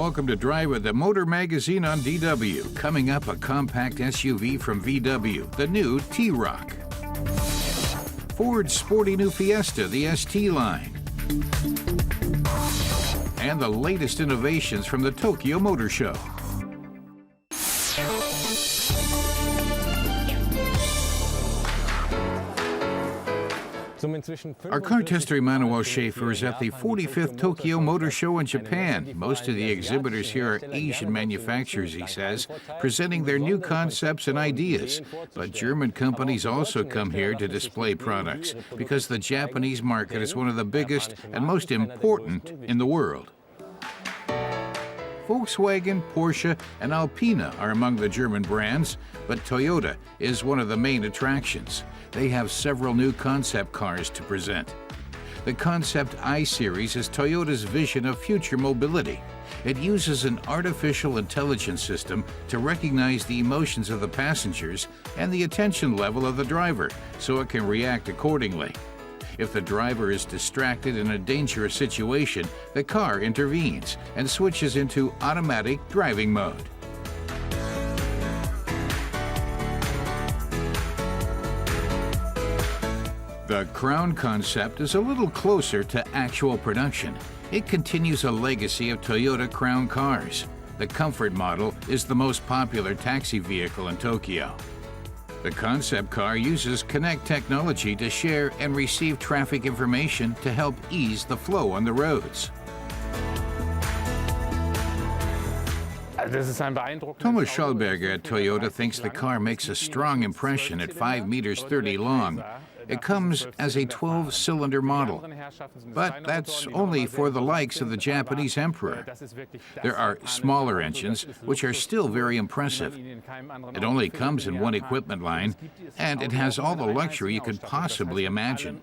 welcome to Drive with the Motor Magazine on DW. Coming up, a compact SUV from VW, the new T-Roc. Ford's sporty new Fiesta, the ST line. And the latest innovations from the Tokyo Motor Show. Our car tester Emmanuel Schaefer is at the 45th Tokyo Motor Show in Japan. Most of the exhibitors here are Asian manufacturers, he says, presenting their new concepts and ideas. But German companies also come here to display products because the Japanese market is one of the biggest and most important in the world. Volkswagen, Porsche, and Alpina are among the German brands, but Toyota is one of the main attractions. They have several new concept cars to present. The Concept I-Series is Toyota's vision of future mobility. It uses an artificial intelligence system to recognize the emotions of the passengers and the attention level of the driver, so it can react accordingly. If the driver is distracted in a dangerous situation, the car intervenes and switches into automatic driving mode. The Crown concept is a little closer to actual production. It continues a legacy of Toyota Crown cars. The Comfort model is the most popular taxi vehicle in Tokyo. The concept car uses Connect technology to share and receive traffic information to help ease the flow on the roads. Thomas Schallberger at Toyota thinks the car makes a strong impression at 5 meters 30 long. It comes as a 12-cylinder model, but that's only for the likes of the Japanese emperor. There are smaller engines, which are still very impressive. It only comes in one equipment line, and it has all the luxury you could possibly imagine.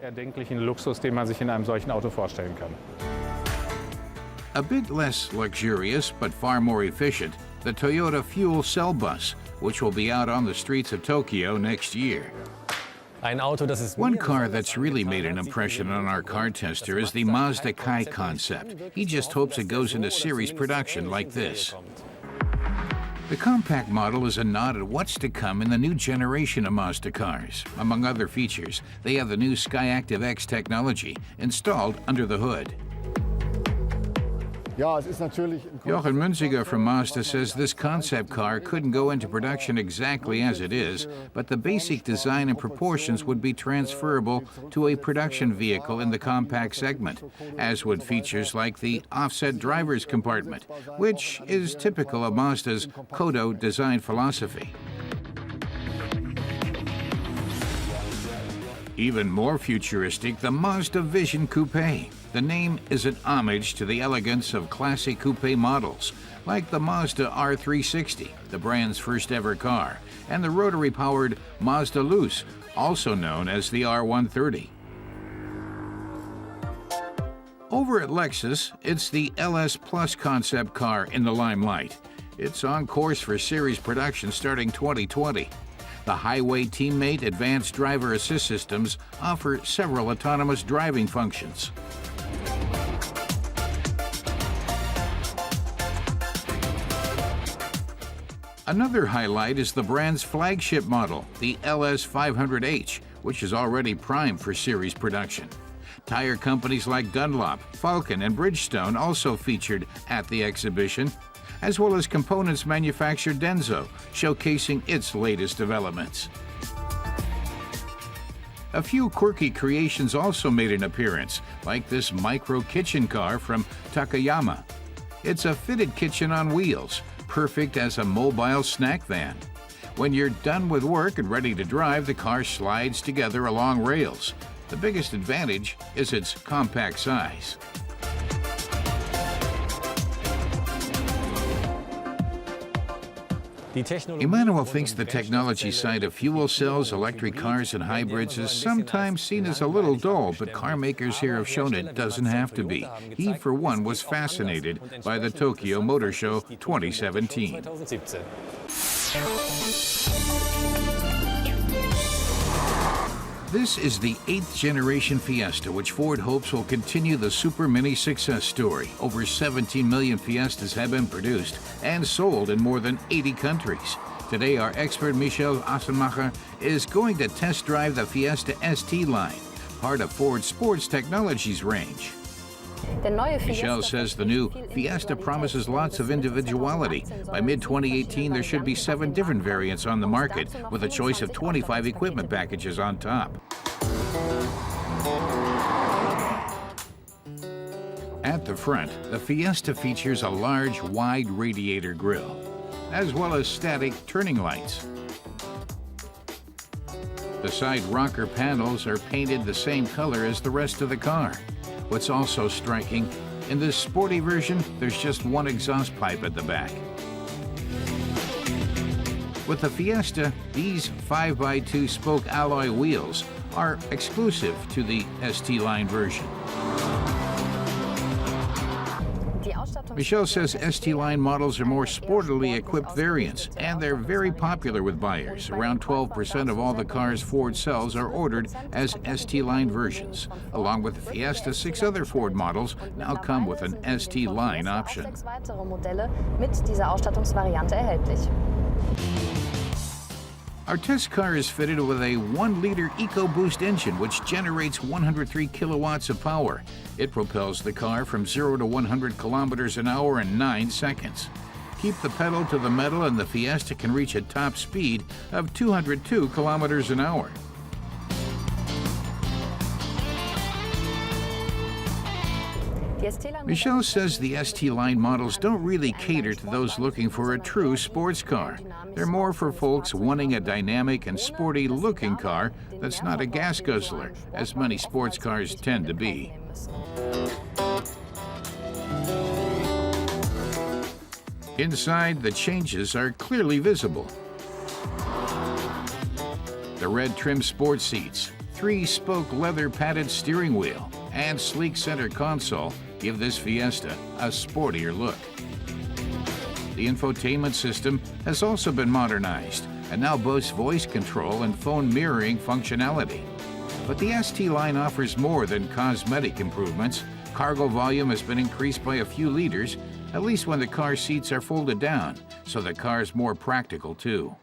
A bit less luxurious, but far more efficient, the Toyota Fuel Cell Bus, which will be out on the streets of Tokyo next year. One car that's really made an impression on our car tester is the Mazda Kai concept. He just hopes it goes into series production like this. The compact model is a nod at what's to come in the new generation of Mazda cars. Among other features, they have the new Skyactiv X technology installed under the hood. Jochen Münziger from Mazda says this concept car couldn't go into production exactly as it is, but the basic design and proportions would be transferable to a production vehicle in the compact segment, as would features like the offset driver's compartment, which is typical of Mazda's Kodo design philosophy. Even more futuristic, the Mazda Vision Coupe. The name is an homage to the elegance of classic coupe models, like the Mazda R16, the brand's first ever car, and the rotary-powered Mazda Luce, also known as the R130. Over at Lexus, it's the LS Plus concept car in the limelight. It's on course for series production starting 2020. The Highway Teammate advanced driver assist systems offer several autonomous driving functions. Another highlight is the brand's flagship model, the LS500H, which is already primed for series production. Tire companies like Dunlop, Falcon, and Bridgestone also featured at the exhibition, as well as components manufacturer Denso, showcasing its latest developments. A few quirky creations also made an appearance, like this micro kitchen car from Takayama. It's a fitted kitchen on wheels, perfect as a mobile snack van. When you're done with work and ready to drive, the car slides together along rails. The biggest advantage is its compact size. Emmanuel thinks the technology side of fuel cells, electric cars, and hybrids is sometimes seen as a little dull, but car makers here have shown it doesn't have to be. He, for one, was fascinated by the Tokyo Motor Show 2017. This is the 8th generation Fiesta, which Ford hopes will continue the Super Mini success story. Over 17 million Fiestas have been produced and sold in more than 80 countries. Today, our expert Michel Assenmacher is going to test drive the Fiesta ST line, part of Ford Sports Technologies range. Michel says the new Fiesta promises lots of individuality. By mid-2018, there should be 7 different variants on the market, with a choice of 25 equipment packages on top. At the front, the Fiesta features a large, wide radiator grille, as well as static turning lights. The side rocker panels are painted the same color as the rest of the car. What's also striking, in this sporty version, there's just one exhaust pipe at the back. With the Fiesta, these 5x2 spoke alloy wheels are exclusive to the ST line version. Michel says ST line models are more sportily equipped variants, and they're very popular with buyers. Around 12% of all the cars Ford sells are ordered as ST line versions. Along with the Fiesta, 6 other Ford models now come with an ST line option. Our test car is fitted with a 1-liter EcoBoost engine, which generates 103 kilowatts of power. It propels the car from 0 to 100 kilometers an hour in 9 seconds. Keep the pedal to the metal and the Fiesta can reach a top speed of 202 kilometers an hour. Michel says the ST line models don't really cater to those looking for a true sports car. They're more for folks wanting a dynamic and sporty-looking car that's not a gas guzzler, as many sports cars tend to be. Inside, the changes are clearly visible. The red trim sport seats, 3-spoke leather padded steering wheel, and sleek center console give this Fiesta a sportier look. The infotainment system has also been modernized and now boasts voice control and phone mirroring functionality. But the ST line offers more than cosmetic improvements. Cargo volume has been increased by a few liters, at least when the car seats are folded down, so the car is more practical too.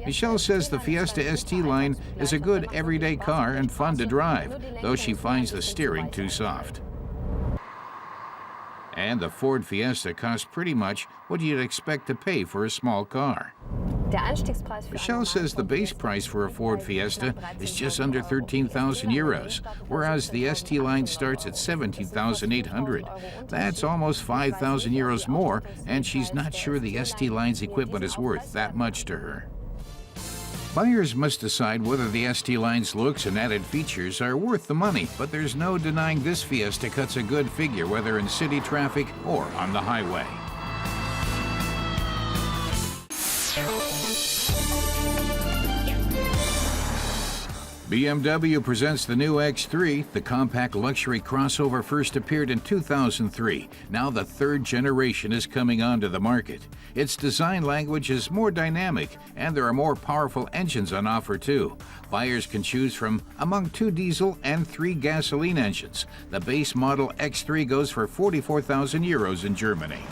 Michel says the Fiesta ST line is a good everyday car and fun to drive, though she finds the steering too soft. And the Ford Fiesta costs pretty much what you'd expect to pay for a small car. Michel says the base price for a Ford Fiesta is just under 13,000 euros, whereas the ST line starts at 17,800. That's almost 5,000 euros more, and she's not sure the ST line's equipment is worth that much to her. Buyers must decide whether the ST line's looks and added features are worth the money, but there's no denying this Fiesta cuts a good figure, whether in city traffic or on the highway. BMW presents the new X3. The compact luxury crossover first appeared in 2003. Now the 3rd generation is coming onto the market. Its design language is more dynamic, and there are more powerful engines on offer too. Buyers can choose from among 2 diesel and 3 gasoline engines. The base model X3 goes for 44,000 euros in Germany.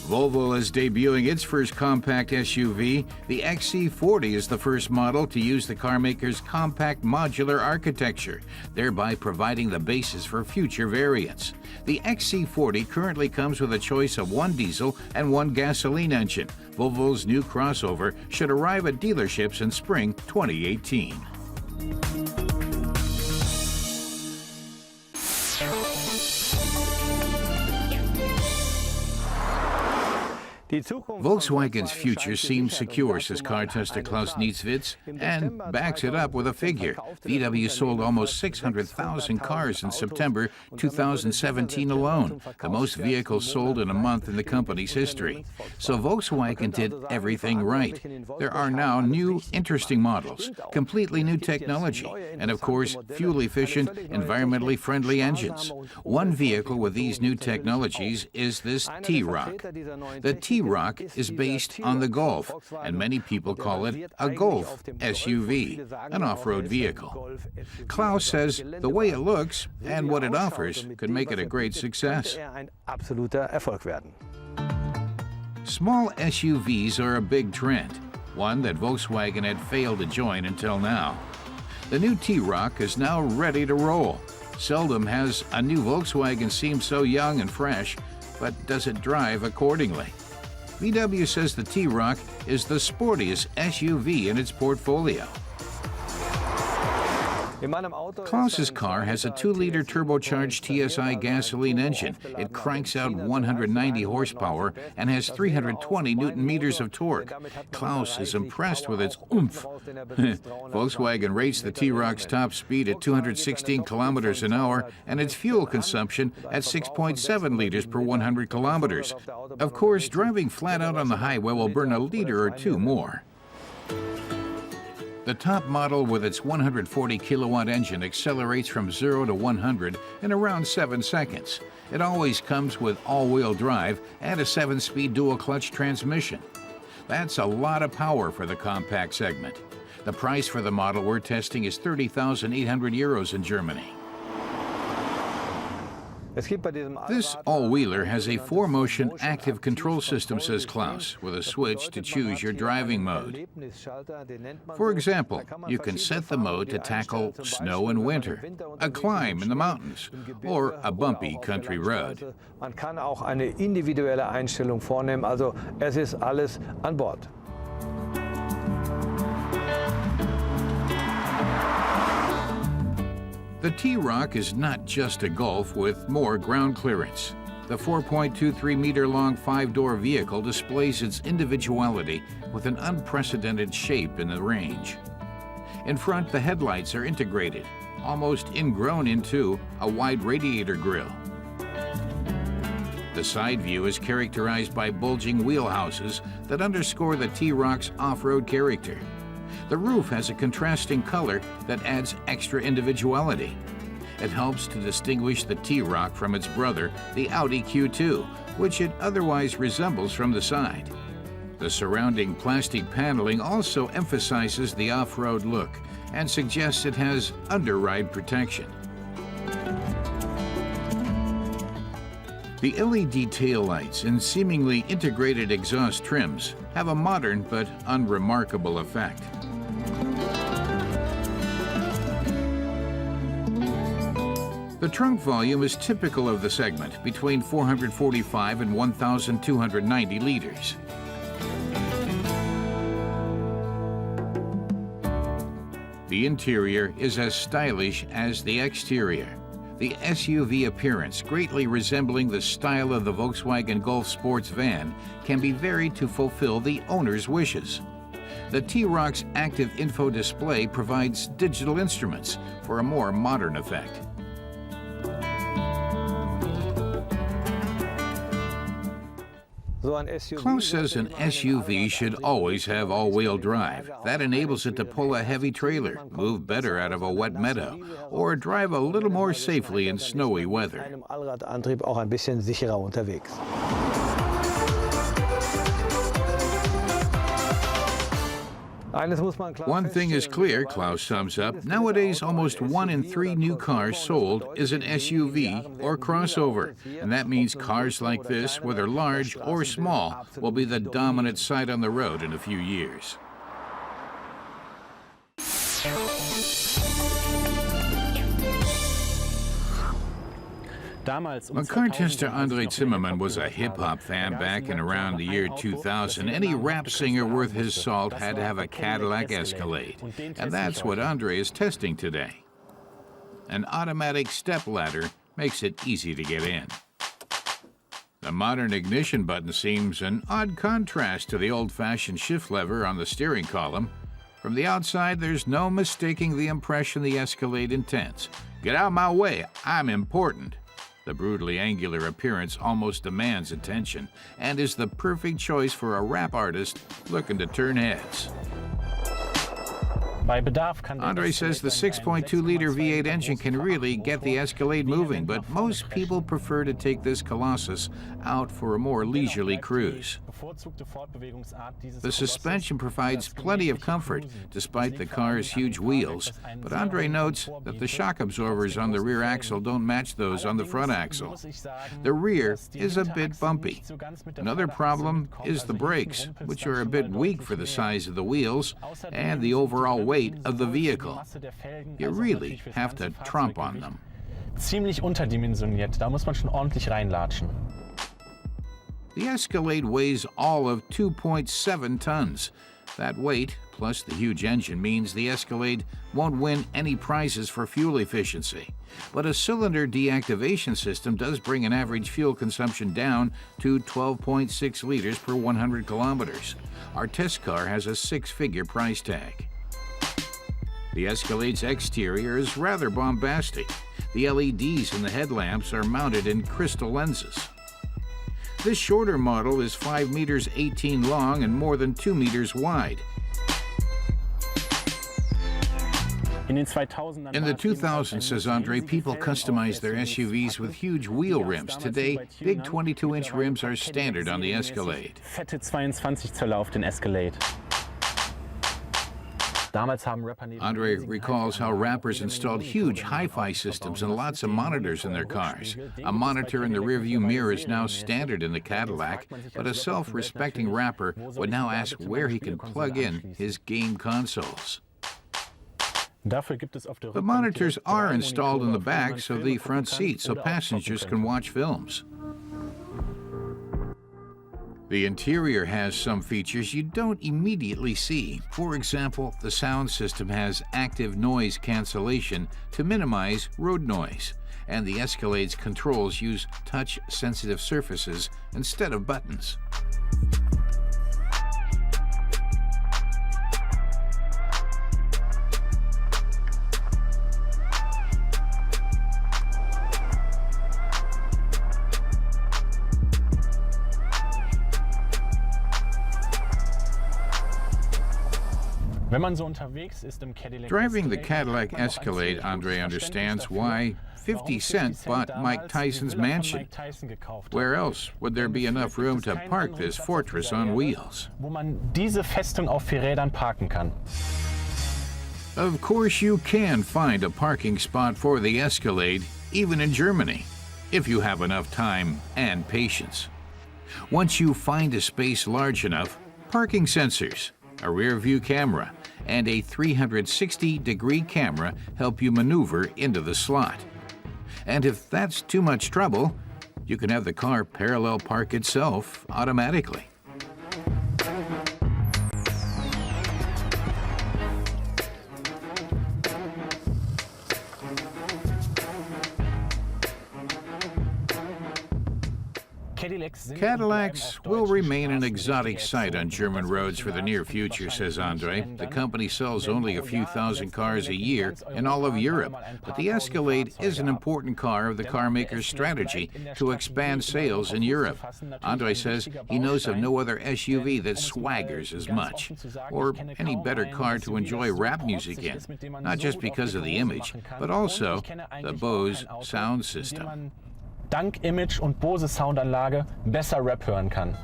Volvo is debuting its first compact SUV. The XC40 is the first model to use the carmaker's compact modular architecture, thereby providing the basis for future variants. The XC40 currently comes with a choice of 1 diesel and 1 gasoline engine. Volvo's new crossover should arrive at dealerships in spring 2018. Volkswagen's future seems secure, says car tester Klaus Nietzwitz, and backs it up with a figure. VW sold almost 600,000 cars in September 2017 alone, the most vehicles sold in a month in the company's history. So Volkswagen did everything right. There are now new, interesting models, completely new technology, and of course, fuel-efficient, environmentally friendly engines. One vehicle with these new technologies is this T-Roc. The T-Roc T-Roc is based on the Golf, and many people call it a Golf SUV, an off-road vehicle. Klaus says the way it looks and what it offers could make it a great success. Small SUVs are a big trend, one that Volkswagen had failed to join until now. The new T-Roc is now ready to roll. Seldom has a new Volkswagen seemed so young and fresh, but does it drive accordingly? VW says the T-Roc is the sportiest SUV in its portfolio. Klaus's car has a 2-liter turbocharged TSI gasoline engine. It cranks out 190 horsepower and has 320 newton-meters of torque. Klaus is impressed with its oomph. Volkswagen rates the T-Roc's top speed at 216 kilometers an hour and its fuel consumption at 6.7 liters per 100 kilometers. Of course, driving flat out on the highway will burn a liter or two more. The top model with its 140 kilowatt engine accelerates from 0 to 100 in around 7 seconds. It always comes with all-wheel drive and a 7-speed dual-clutch transmission. That's a lot of power for the compact segment. The price for the model we're testing is 30,800 euros in Germany. This all-wheeler has a 4-motion active control system, says Klaus, with a switch to choose your driving mode. For example, you can set the mode to tackle snow and winter, a climb in the mountains, or a bumpy country road. Man kann auch eine individuelle Einstellung vornehmen, also es ist alles an Bord. The T-Roc is not just a Golf with more ground clearance. The 4.23-meter-long 5-door vehicle displays its individuality with an unprecedented shape in the range. In front, the headlights are integrated, almost ingrown into a wide radiator grille. The side view is characterized by bulging wheelhouses that underscore the T-Roc's off-road character. The roof has a contrasting color that adds extra individuality. It helps to distinguish the T-Roc from its brother, the Audi Q2, which it otherwise resembles from the side. The surrounding plastic paneling also emphasizes the off-road look and suggests it has underride protection. The LED taillights and seemingly integrated exhaust trims have a modern but unremarkable effect. The trunk volume is typical of the segment, between 445 and 1,290 liters. The interior is as stylish as the exterior. The SUV appearance, greatly resembling the style of the Volkswagen Golf sports van, can be varied to fulfill the owner's wishes. The T-Roc's active info display provides digital instruments for a more modern effect. Klaus says an SUV should always have all-wheel drive. That enables it to pull a heavy trailer, move better out of a wet meadow, or drive a little more safely in snowy weather. One thing is clear, Klaus sums up. Nowadays, almost 1 in 3 new cars sold is an SUV or crossover. And that means cars like this, whether large or small, will be the dominant sight on the road in a few years. Car tester Andre Zimmerman was a hip-hop fan back in around the year 2000. Any rap singer worth his salt had to have a Cadillac Escalade. And that's what Andre is testing today. An automatic stepladder makes it easy to get in. The modern ignition button seems an odd contrast to the old-fashioned shift lever on the steering column. From the outside, there's no mistaking the impression the Escalade intends. Get out of my way, I'm important. The brutally angular appearance almost demands attention and is the perfect choice for a rap artist looking to turn heads. Andre says the 6.2-liter V8 engine can really get the Escalade moving, but most people prefer to take this Colossus out for a more leisurely cruise. The suspension provides plenty of comfort, despite the car's huge wheels, but Andre notes that the shock absorbers on the rear axle don't match those on the front axle. The rear is a bit bumpy. Another problem is the brakes, which are a bit weak for the size of the wheels and the overall weight of the vehicle. You really have to tromp on them. Ziemlich unterdimensioniert, da muss man schon ordentlich reinlatschen. The Escalade weighs all of 2.7 tons. That weight, plus the huge engine, means the Escalade won't win any prizes for fuel efficiency. But a cylinder deactivation system does bring an average fuel consumption down to 12.6 liters per 100 kilometers. Our test car has a six-figure price tag. The Escalade's exterior is rather bombastic. The LEDs in the headlamps are mounted in crystal lenses. This shorter model is 5 meters 18 long and more than 2 meters wide. In the 2000s, says Andre, people customized their SUVs with huge wheel rims. Today, big 22-inch rims are standard on the Escalade. Fette 22 Zöller auf den Escalade. Andre recalls how rappers installed huge hi-fi systems and lots of monitors in their cars. A monitor in the rearview mirror is now standard in the Cadillac, but a self-respecting rapper would now ask where he can plug in his game consoles. The monitors are installed in the backs of the front seat so passengers can watch films. The interior has some features you don't immediately see. For example, the sound system has active noise cancellation to minimize road noise, and the Escalade's controls use touch-sensitive surfaces instead of buttons. Driving the Cadillac Escalade, Andre understands why 50 Cent bought Mike Tyson's mansion. Where else would there be enough room to park this fortress on wheels? Of course, you can find a parking spot for the Escalade, even in Germany, if you have enough time and patience. Once you find a space large enough, parking sensors, a rear-view camera, and a 360-degree camera help you maneuver into the slot. And if that's too much trouble, you can have the car parallel park itself automatically. Cadillacs will remain an exotic sight on German roads for the near future, says Andre. The company sells only a few thousand cars a year in all of Europe, but the Escalade is an important car of the carmaker's strategy to expand sales in Europe. Andre says he knows of no other SUV that swaggers as much, or any better car to enjoy rap music in, not just because of the image, but also the Bose sound system. Dank Image und Bose Soundanlage besser Rap hören kann.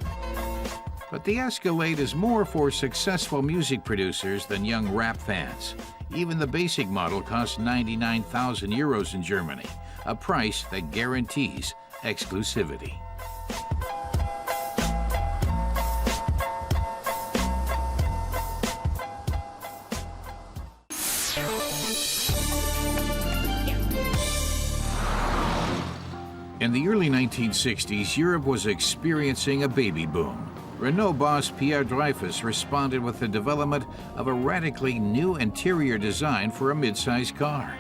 But the Escalade is more for successful music producers than young rap fans. Even the basic model costs 99,000 euros in Germany, a price that guarantees exclusivity. In the early 1960s, Europe was experiencing a baby boom. Renault boss Pierre Dreyfus responded with the development of a radically new interior design for a mid-size car.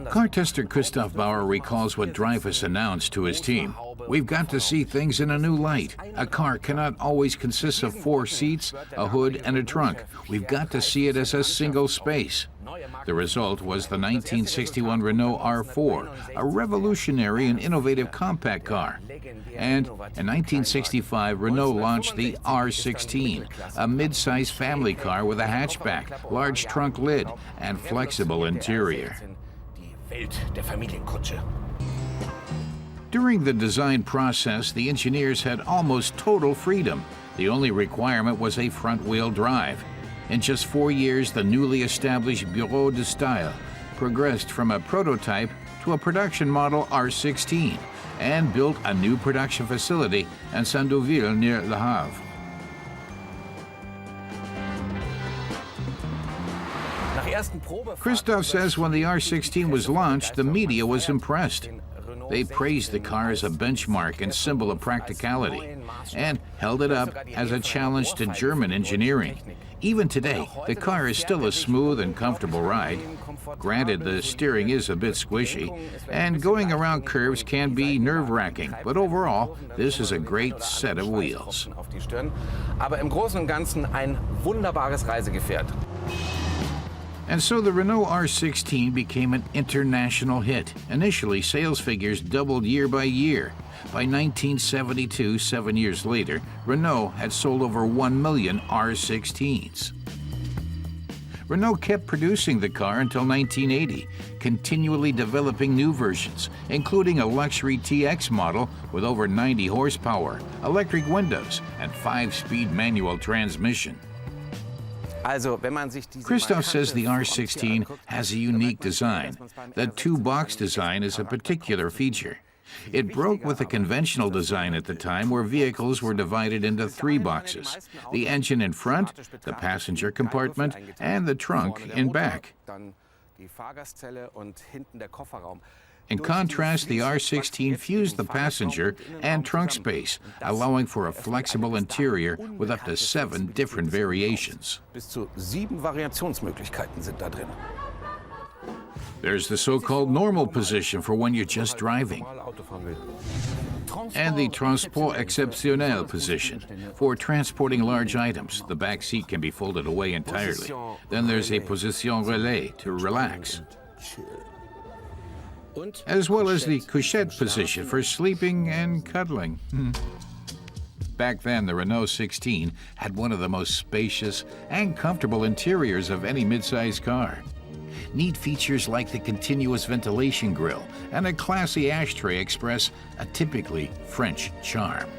Car tester Christoph Bauer recalls what Dreyfus announced to his team. We've got to see things in a new light. A car cannot always consist of 4 seats, a hood, and a trunk. We've got to see it as a single space. The result was the 1961 Renault R4, a revolutionary and innovative compact car. And in 1965, Renault launched the R16, a mid-size family car with a hatchback, large trunk lid, and flexible interior. During the design process, the engineers had almost total freedom. The only requirement was a front-wheel drive. In just 4 years, the newly established Bureau de Style progressed from a prototype to a production model R16 and built a new production facility in Sandouville near Le Havre. Christophe says when the R16 was launched, the media was impressed. They praised the car as a benchmark and symbol of practicality and held it up as a challenge to German engineering. Even today, the car is still a smooth and comfortable ride. Granted, the steering is a bit squishy, and going around curves can be nerve-wracking, but overall, this is a great set of wheels. And so the Renault R16 became an international hit. Initially, sales figures doubled year by year. By 1972, 7 years later, Renault had sold over 1 million R16s. Renault kept producing the car until 1980, continually developing new versions, including a luxury TX model with over 90 horsepower, electric windows, and 5-speed manual transmission. Christophe says the R16 has a unique design. The 2-box design is a particular feature. It broke with the conventional design at the time where vehicles were divided into 3 boxes: the engine in front, the passenger compartment, and the trunk in back. In contrast, the R16 fused the passenger and trunk space, allowing for a flexible interior with up to 7 different variations. There's the so-called normal position for when you're just driving, and the transport exceptionnel position for transporting large items. The back seat can be folded away entirely. Then there's a position relais to relax, as well as the couchette position for sleeping and cuddling. Back then, the Renault 16 had one of the most spacious and comfortable interiors of any midsize car. Neat features like the continuous ventilation grille and a classy ashtray express a typically French charm.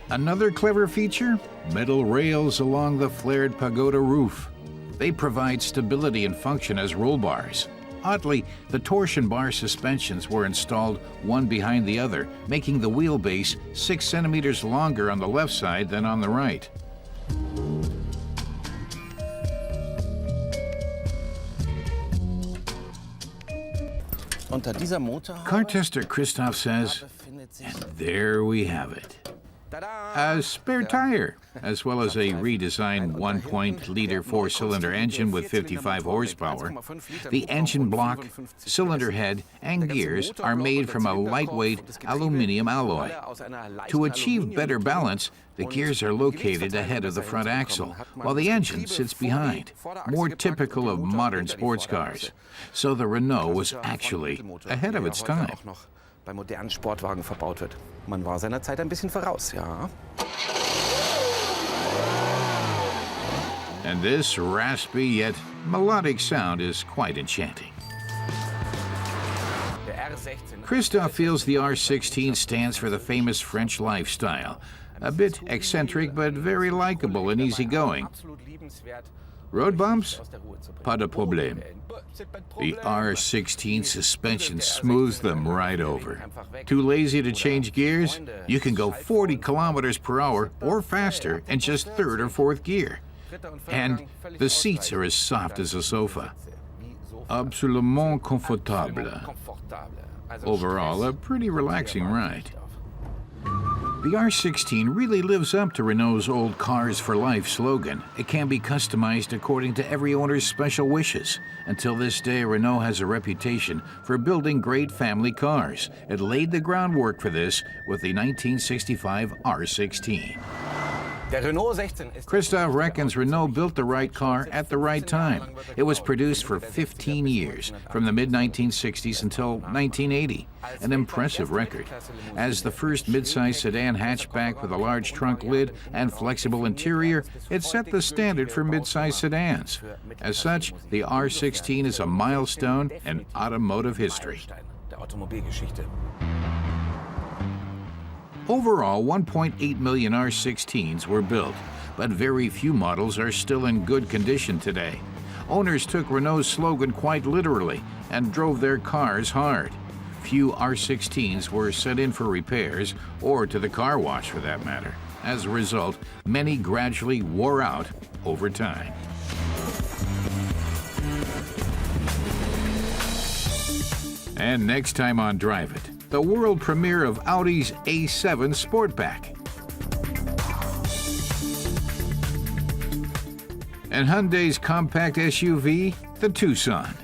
Another clever feature? Metal rails along the flared pagoda roof. They provide stability and function as roll bars. Oddly, the torsion bar suspensions were installed one behind the other, making the wheelbase 6 centimeters longer on the left side than on the right. Car tester Christophe says, and there we have it. A spare tire, as well as a redesigned 1.0-liter 4-cylinder engine with 55 horsepower. The engine block, cylinder head, and gears are made from a lightweight aluminum alloy. To achieve better balance, the gears are located ahead of the front axle, while the engine sits behind, more typical of modern sports cars. So the Renault was actually ahead of its time. Bei modernen Sportwagen verbaut wird. Man war seiner Zeit ein bisschen voraus, ja. And this raspy yet melodic sound is quite enchanting. Christophe feels the R16 stands for the famous French lifestyle. A bit eccentric, but very likable and easygoing. Road bumps? Pas de problème. The R16 suspension smooths them right over. Too lazy to change gears? You can go 40 kilometers per hour or faster in just 3rd or 4th gear. And the seats are as soft as a sofa. Absolument confortable. Overall, a pretty relaxing ride. The R16 really lives up to Renault's Old Cars for Life slogan. It can be customized according to every owner's special wishes. Until this day, Renault has a reputation for building great family cars. It laid the groundwork for this with the 1965 R16. Der Renault 16 ist Christoph reckons Renault built the right car at the right time. It was produced for 15 years, from the mid-1960s until 1980. An impressive record. As the first midsize sedan hatchback with a large trunk lid and flexible interior, it set the standard for midsize sedans. As such, the R16 is a milestone in automotive history. der Automobilgeschichte. Overall, 1.8 million R16s were built, but very few models are still in good condition today. Owners took Renault's slogan quite literally and drove their cars hard. Few R16s were sent in for repairs, or to the car wash for that matter. As a result, many gradually wore out over time. And next time on Drive It, the world premiere of Audi's A7 Sportback. And Hyundai's compact SUV, the Tucson.